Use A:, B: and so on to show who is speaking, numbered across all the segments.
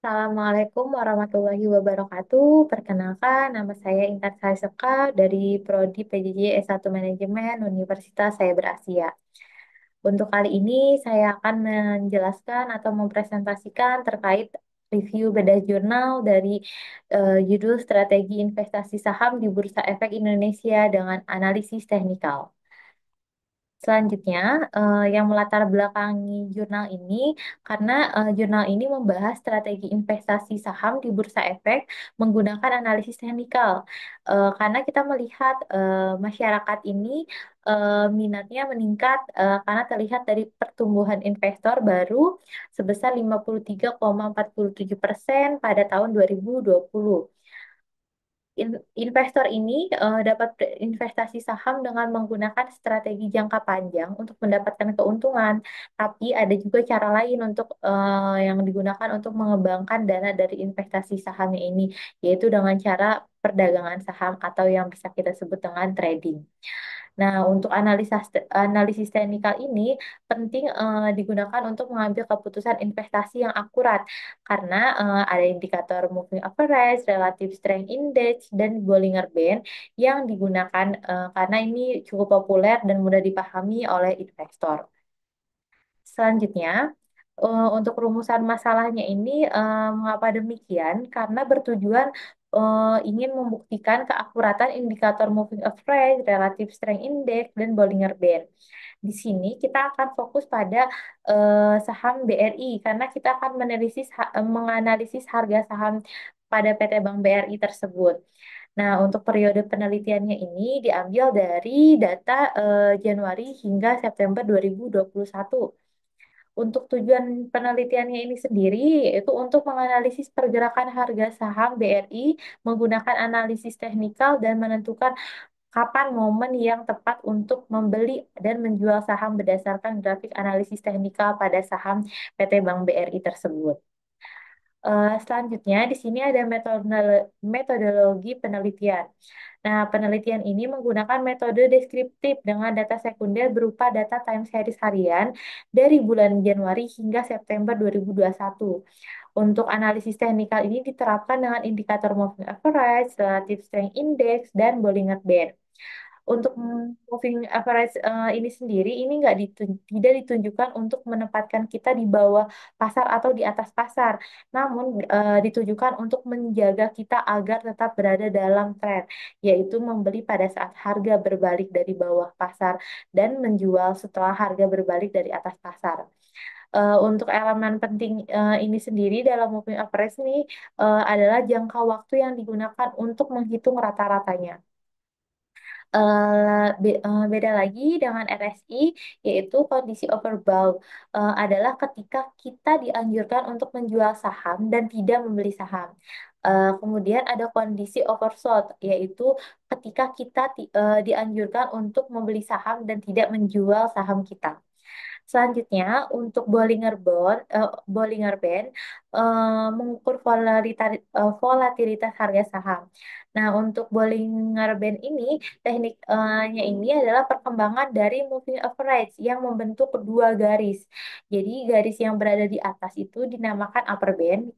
A: Assalamualaikum warahmatullahi wabarakatuh. Perkenalkan, nama saya Intan Sariseka dari Prodi PJJ S1 Manajemen Universitas Cyber Asia. Untuk kali ini, saya akan menjelaskan atau mempresentasikan terkait review bedah jurnal dari judul Strategi Investasi Saham di Bursa Efek Indonesia dengan Analisis Teknikal. Selanjutnya, yang melatar belakangi jurnal ini, karena jurnal ini membahas strategi investasi saham di bursa efek menggunakan analisis teknikal. Karena kita melihat masyarakat ini minatnya meningkat karena terlihat dari pertumbuhan investor baru sebesar 53,47% pada tahun 2020. Investor ini dapat berinvestasi saham dengan menggunakan strategi jangka panjang untuk mendapatkan keuntungan, tapi ada juga cara lain untuk yang digunakan untuk mengembangkan dana dari investasi sahamnya ini, yaitu dengan cara perdagangan saham atau yang bisa kita sebut dengan trading. Nah, untuk analisis teknikal ini penting digunakan untuk mengambil keputusan investasi yang akurat karena ada indikator moving average, relative strength index, dan Bollinger Band yang digunakan karena ini cukup populer dan mudah dipahami oleh investor. Selanjutnya, untuk rumusan masalahnya ini mengapa demikian? Karena bertujuan ingin membuktikan keakuratan indikator moving average, relative strength index, dan Bollinger Band. Di sini kita akan fokus pada saham BRI karena kita akan menganalisis harga saham pada PT Bank BRI tersebut. Nah, untuk periode penelitiannya ini diambil dari data Januari hingga September 2021. Untuk tujuan penelitiannya ini sendiri yaitu untuk menganalisis pergerakan harga saham BRI menggunakan analisis teknikal dan menentukan kapan momen yang tepat untuk membeli dan menjual saham berdasarkan grafik analisis teknikal pada saham PT Bank BRI tersebut. Selanjutnya, di sini ada metodologi penelitian. Nah, penelitian ini menggunakan metode deskriptif dengan data sekunder berupa data time series harian dari bulan Januari hingga September 2021. Untuk analisis teknikal ini diterapkan dengan indikator moving average, relative strength index, dan Bollinger Band. Untuk moving average ini sendiri, ini tidak ditunjukkan untuk menempatkan kita di bawah pasar atau di atas pasar, namun ditujukan untuk menjaga kita agar tetap berada dalam tren, yaitu membeli pada saat harga berbalik dari bawah pasar dan menjual setelah harga berbalik dari atas pasar. Untuk elemen penting ini sendiri dalam moving average ini adalah jangka waktu yang digunakan untuk menghitung rata-ratanya. Beda lagi dengan RSI, yaitu kondisi overbought. Adalah ketika kita dianjurkan untuk menjual saham dan tidak membeli saham. Kemudian ada kondisi oversold, yaitu ketika kita dianjurkan untuk membeli saham dan tidak menjual saham kita. Selanjutnya, untuk Bollinger Band mengukur volatilitas harga saham. Nah, untuk Bollinger Band ini, tekniknya ini adalah perkembangan dari moving average yang membentuk dua garis. Jadi, garis yang berada di atas itu dinamakan upper band,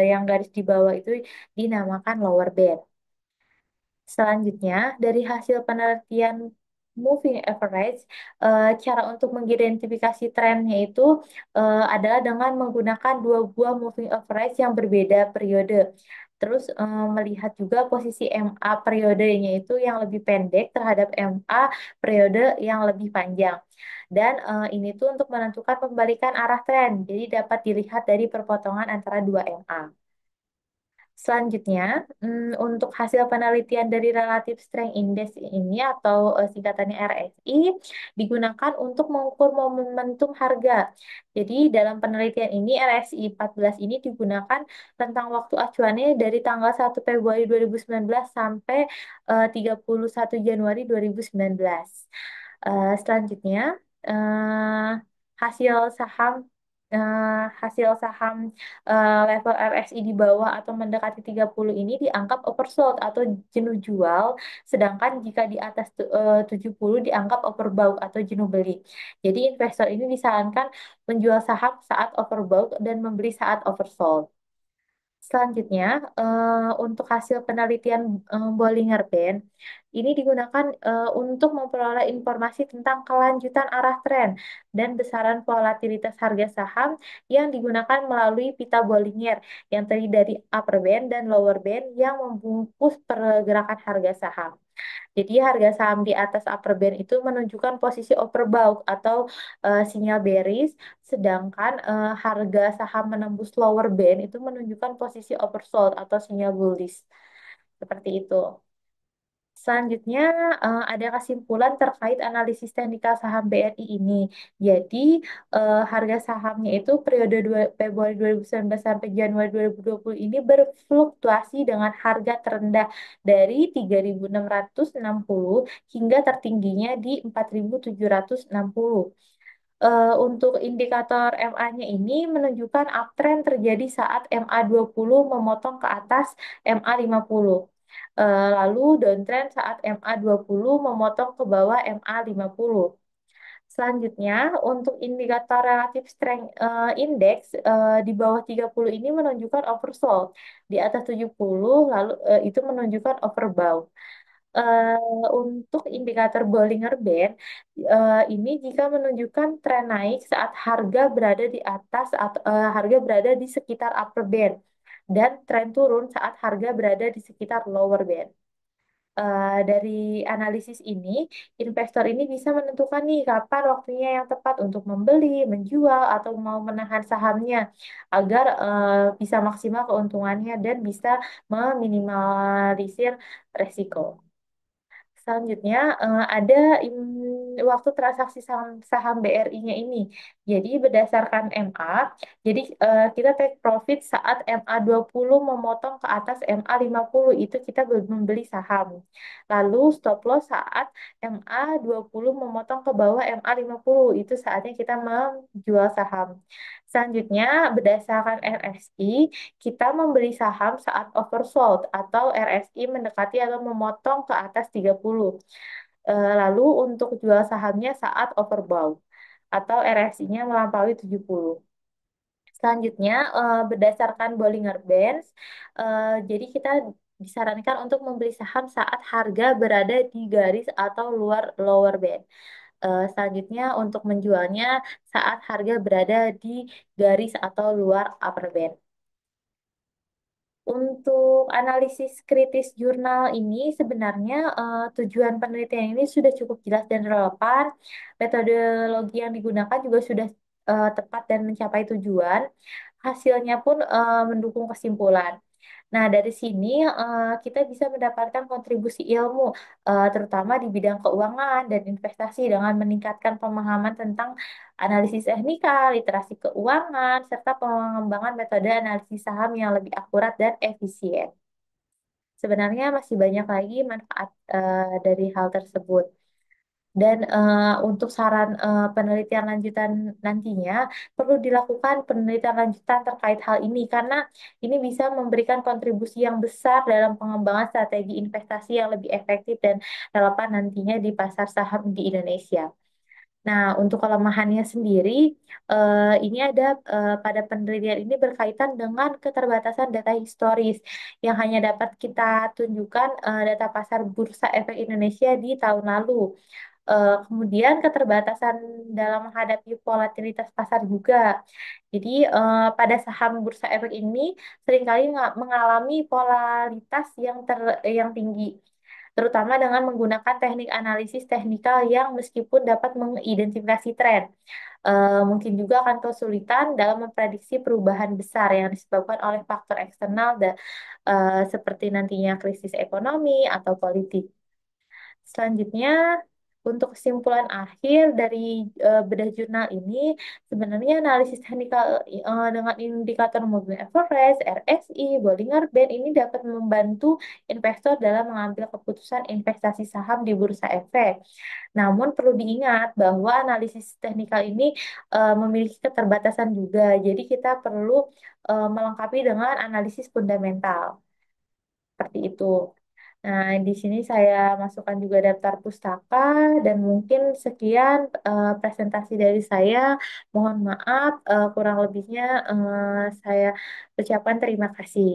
A: yang garis di bawah itu dinamakan lower band. Selanjutnya, dari hasil penelitian moving average, cara untuk mengidentifikasi trennya itu adalah dengan menggunakan dua buah moving average yang berbeda periode. Terus melihat juga posisi MA periodenya itu yang lebih pendek terhadap MA periode yang lebih panjang. Dan ini tuh untuk menentukan pembalikan arah tren. Jadi dapat dilihat dari perpotongan antara dua MA. Selanjutnya, untuk hasil penelitian dari Relative Strength Index ini atau singkatannya RSI digunakan untuk mengukur momentum harga. Jadi dalam penelitian ini RSI 14 ini digunakan tentang waktu acuannya dari tanggal 1 Februari 2019 sampai 31 Januari 2019. Selanjutnya, eh, hasil saham hasil saham level RSI di bawah atau mendekati 30 ini dianggap oversold atau jenuh jual, sedangkan jika di atas 70 dianggap overbought atau jenuh beli. Jadi investor ini disarankan menjual saham saat overbought dan membeli saat oversold. Selanjutnya, untuk hasil penelitian Bollinger Band, ini digunakan untuk memperoleh informasi tentang kelanjutan arah tren dan besaran volatilitas harga saham yang digunakan melalui pita Bollinger yang terdiri dari upper band dan lower band yang membungkus pergerakan harga saham. Jadi harga saham di atas upper band itu menunjukkan posisi overbought atau sinyal bearish, sedangkan harga saham menembus lower band itu menunjukkan posisi oversold atau sinyal bullish. Seperti itu. Selanjutnya, ada kesimpulan terkait analisis teknikal saham BRI ini. Jadi, harga sahamnya itu periode Februari 2019 sampai Januari 2020 ini berfluktuasi dengan harga terendah dari 3.660 hingga tertingginya di 4.760. Untuk indikator MA-nya ini menunjukkan uptrend terjadi saat MA 20 memotong ke atas MA 50. Lalu downtrend saat MA 20 memotong ke bawah MA 50. Selanjutnya, untuk indikator relative strength index di bawah 30 ini menunjukkan oversold. Di atas 70 lalu itu menunjukkan overbought. Eh, untuk indikator Bollinger Band, ini jika menunjukkan tren naik saat harga berada di atas atau harga berada di sekitar upper band dan tren turun saat harga berada di sekitar lower band. Dari analisis ini, investor ini bisa menentukan nih kapan waktunya yang tepat untuk membeli, menjual, atau mau menahan sahamnya agar bisa maksimal keuntungannya dan bisa meminimalisir resiko. Selanjutnya ada waktu transaksi saham, saham BRI-nya ini. Jadi berdasarkan MA, jadi kita take profit saat MA 20 memotong ke atas MA 50 itu kita membeli saham. Lalu stop loss saat MA 20 memotong ke bawah MA 50 itu saatnya kita menjual saham. Selanjutnya berdasarkan RSI kita membeli saham saat oversold atau RSI mendekati atau memotong ke atas 30. Lalu untuk jual sahamnya saat overbought atau RSI-nya melampaui 70. Selanjutnya, berdasarkan Bollinger Bands, jadi kita disarankan untuk membeli saham saat harga berada di garis atau luar lower band. Selanjutnya, untuk menjualnya saat harga berada di garis atau luar upper band. Untuk analisis kritis jurnal ini sebenarnya tujuan penelitian ini sudah cukup jelas dan relevan. Metodologi yang digunakan juga sudah tepat dan mencapai tujuan. Hasilnya pun mendukung kesimpulan. Nah, dari sini kita bisa mendapatkan kontribusi ilmu, terutama di bidang keuangan dan investasi dengan meningkatkan pemahaman tentang analisis teknikal, literasi keuangan, serta pengembangan metode analisis saham yang lebih akurat dan efisien. Sebenarnya masih banyak lagi manfaat dari hal tersebut. Dan untuk saran penelitian lanjutan nantinya, perlu dilakukan penelitian lanjutan terkait hal ini karena ini bisa memberikan kontribusi yang besar dalam pengembangan strategi investasi yang lebih efektif dan relevan nantinya di pasar saham di Indonesia. Nah, untuk kelemahannya sendiri, ini ada pada penelitian ini berkaitan dengan keterbatasan data historis yang hanya dapat kita tunjukkan data pasar Bursa Efek Indonesia di tahun lalu. Kemudian keterbatasan dalam menghadapi volatilitas pasar juga. Jadi pada saham bursa efek ini seringkali mengalami volatilitas yang tinggi, terutama dengan menggunakan teknik analisis teknikal yang meskipun dapat mengidentifikasi tren, mungkin juga akan kesulitan dalam memprediksi perubahan besar yang disebabkan oleh faktor eksternal seperti nantinya krisis ekonomi atau politik. Selanjutnya, untuk kesimpulan akhir dari bedah jurnal ini, sebenarnya analisis teknikal dengan indikator moving average, RSI, Bollinger Band ini dapat membantu investor dalam mengambil keputusan investasi saham di bursa efek. Namun perlu diingat bahwa analisis teknikal ini memiliki keterbatasan juga, jadi kita perlu melengkapi dengan analisis fundamental. Seperti itu. Nah, di sini saya masukkan juga daftar pustaka dan mungkin sekian presentasi dari saya. Mohon maaf, kurang lebihnya saya ucapkan terima kasih.